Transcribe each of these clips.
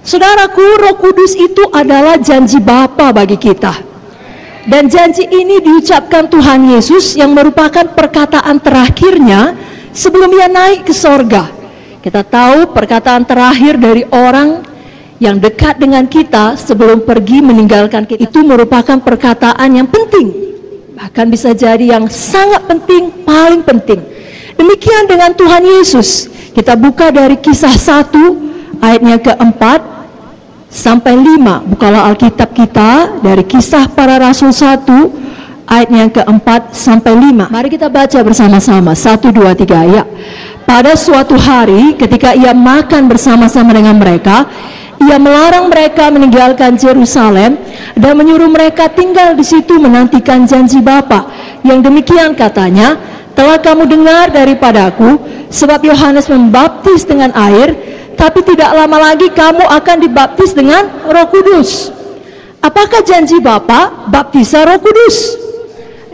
Saudaraku, Roh Kudus itu adalah janji Bapa bagi kita. Dan janji ini diucapkan Tuhan Yesus yang merupakan perkataan terakhirnya sebelum Ia naik ke sorga. Kita tahu perkataan terakhir dari orang yang dekat dengan kita sebelum pergi meninggalkan kita itu merupakan perkataan yang penting, bahkan bisa jadi yang sangat penting, paling penting. Demikian dengan Tuhan Yesus. Kita buka dari Kisah 1 ayatnya ke-4 sampai 5. Bukalah Alkitab kita dari Kisah Para Rasul 1 ayatnya ke-4 sampai 5. Mari kita baca bersama-sama. 1, 2, 3 ya. Pada suatu hari ketika Ia makan bersama-sama dengan mereka, Ia melarang mereka meninggalkan Yerusalem dan menyuruh mereka tinggal di situ menantikan janji Bapa. Yang demikian katanya, telah kamu dengar daripadaku, sebab Yohanes membaptis dengan air, tapi tidak lama lagi kamu akan dibaptis dengan Roh Kudus. Apakah janji Bapa? Baptisan Roh Kudus.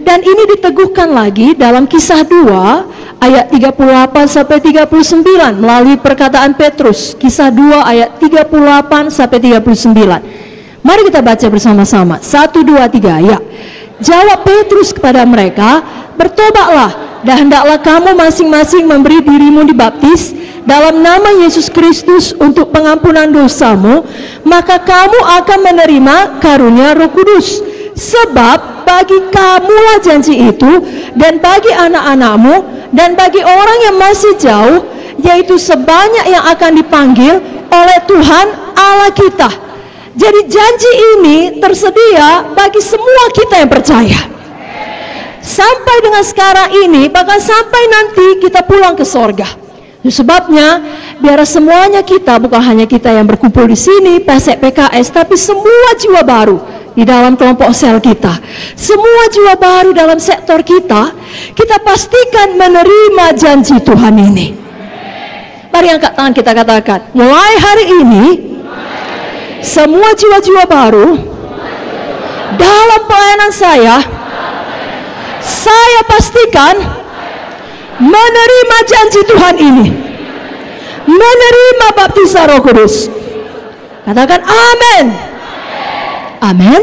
Dan ini diteguhkan lagi dalam Kisah 2 ayat 38 sampai 39 melalui perkataan Petrus. Kisah 2 ayat 38 sampai 39. Mari kita baca bersama-sama. 1, 2, 3 ya. Jawab Petrus kepada mereka, bertobatlah dan hendaklah kamu masing-masing memberi dirimu dibaptis dalam nama Yesus Kristus untuk pengampunan dosamu, maka kamu akan menerima karunia Roh Kudus. Sebab bagi kamulah janji itu, dan bagi anak-anakmu, dan bagi orang yang masih jauh, yaitu sebanyak yang akan dipanggil oleh Tuhan Allah kita. Jadi janji ini tersedia bagi semua kita yang percaya. Sampai dengan sekarang ini, bahkan sampai nanti kita pulang ke sorga. Sebabnya, biar semuanya kita, bukan hanya kita yang berkumpul di sini, PSEK PKS, tapi semua jiwa baru di dalam kelompok sel kita, semua jiwa baru dalam sektor kita, kita pastikan menerima janji Tuhan ini. Mari angkat tangan kita katakan, mulai hari ini, semua jiwa-jiwa baru dalam pelayanan saya pastikan menerima janji Tuhan ini, menerima baptisan Roh Kudus. Katakan amin. Amin.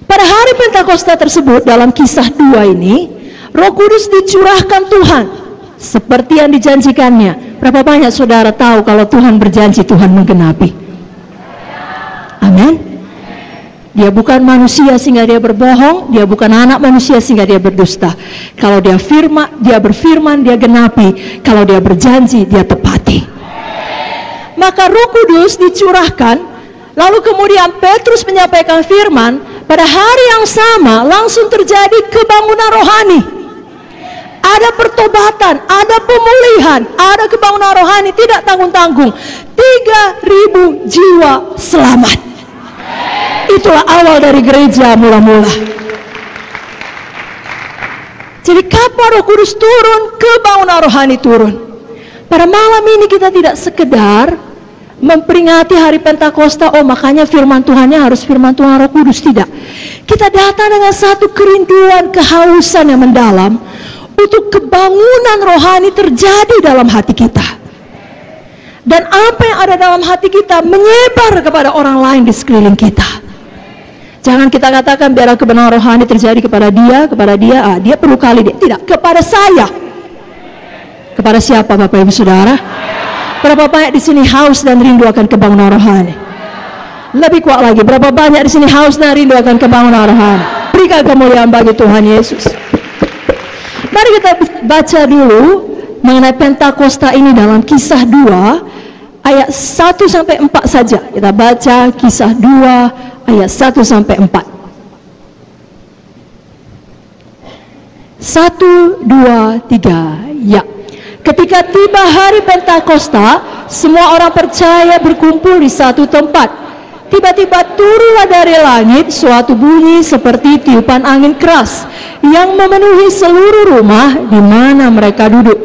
Pada hari Pentakosta tersebut dalam Kisah 2 ini, Roh Kudus dicurahkan Tuhan seperti yang dijanjikannya. Berapa banyak saudara tahu kalau Tuhan berjanji, Tuhan menggenapi? Amin. Dia bukan manusia sehingga dia berbohong, dia bukan anak manusia sehingga dia berdusta. Kalau dia berfirman, dia genapi. Kalau dia berjanji, dia tepati. Maka Roh Kudus dicurahkan. Lalu kemudian Petrus menyampaikan firman, pada hari yang sama langsung terjadi kebangunan rohani. Ada pertobatan, ada pemulihan, ada kebangunan rohani tidak tanggung-tanggung. 3.000 jiwa selamat. Itulah awal dari gereja mula-mula. Jadi kapan Roh Kudus turun, kebangunan rohani turun. Pada malam ini kita tidak sekedar memperingati hari Pentakosta, oh makanya firman Tuhannya harus firman Tuhan Roh Kudus. Tidak. Kita datang dengan satu kerinduan, kehausan yang mendalam untuk kebangunan rohani terjadi dalam hati kita. Dan apa yang ada dalam hati kita menyebar kepada orang lain di sekeliling kita. Jangan kita katakan biar kebenaran rohani terjadi kepada dia, dia perlu kali dia. Tidak, kepada saya. Kepada siapa Bapak Ibu Saudara? Berapa banyak di sini haus dan rindu akan kebangunan rohani? Lebih kuat lagi, berapa banyak di sini haus dan rindu akan kebangunan rohani? Berikan kemuliaan bagi Tuhan Yesus. Mari kita baca dulu mengenai Pentakosta ini dalam Kisah 2 ayat 1 sampai 4 saja. Kita baca Kisah 2 ayat 1 sampai 4. 1, 2, 3, ya. Ketika tiba hari Pentakosta, semua orang percaya berkumpul di satu tempat. Tiba-tiba turunlah dari langit suatu bunyi seperti tiupan angin keras yang memenuhi seluruh rumah di mana mereka duduk.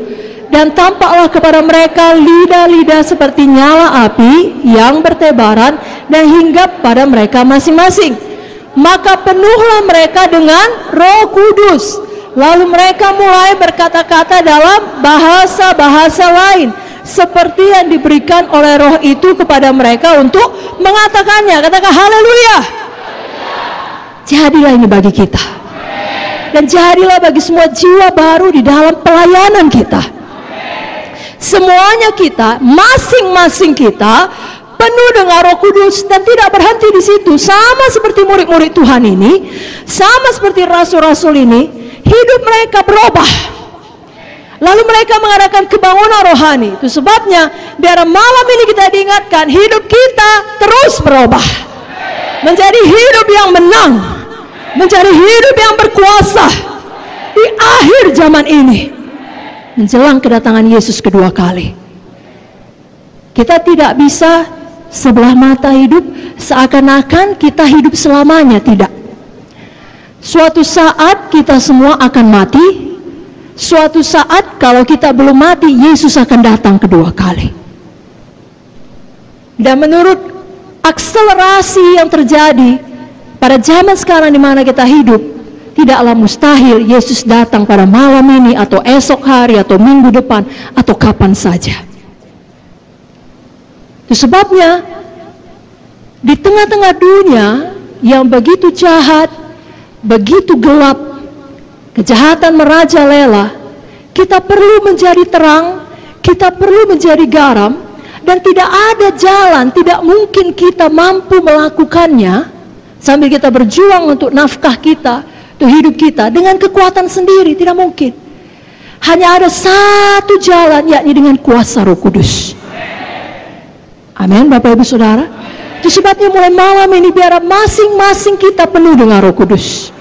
Dan tampaklah kepada mereka lidah-lidah seperti nyala api yang bertebaran dan hinggap pada mereka masing-masing. Maka penuhlah mereka dengan Roh Kudus. Lalu mereka mulai berkata-kata dalam bahasa-bahasa lain seperti yang diberikan oleh Roh itu kepada mereka untuk mengatakannya. Katakan haleluya. Jadilah ini bagi kita, dan jadilah bagi semua jiwa baru di dalam pelayanan kita. Semuanya kita, masing-masing kita penuh dengan Roh Kudus, dan tidak berhenti di situ. Sama seperti murid-murid Tuhan ini, sama seperti rasul-rasul ini, hidup mereka berubah. Lalu mereka mengadakan kebangunan rohani. Itu sebabnya biar malam ini kita diingatkan, hidup kita terus berubah menjadi hidup yang menang, menjadi hidup yang berkuasa di akhir zaman ini, menjelang kedatangan Yesus kedua kali. Kita tidak bisa sebelah mata hidup seakan-akan kita hidup selamanya. Tidak. Suatu saat kita semua akan mati. Suatu saat kalau kita belum mati, Yesus akan datang kedua kali. Dan menurut akselerasi yang terjadi pada zaman sekarang di mana kita hidup, tidaklah mustahil Yesus datang pada malam ini atau esok hari atau minggu depan atau kapan saja. Itu sebabnya di tengah-tengah dunia yang begitu jahat, begitu gelap, kejahatan merajalela, kita perlu menjadi terang, kita perlu menjadi garam, dan tidak ada jalan, tidak mungkin kita mampu melakukannya sambil kita berjuang untuk nafkah kita, untuk hidup kita dengan kekuatan sendiri. Tidak mungkin. Hanya ada satu jalan, yakni dengan kuasa Roh Kudus. Amin, Bapak Ibu Saudara. Itu sebabnya mulai malam ini biar masing-masing kita penuh dengan Roh Kudus.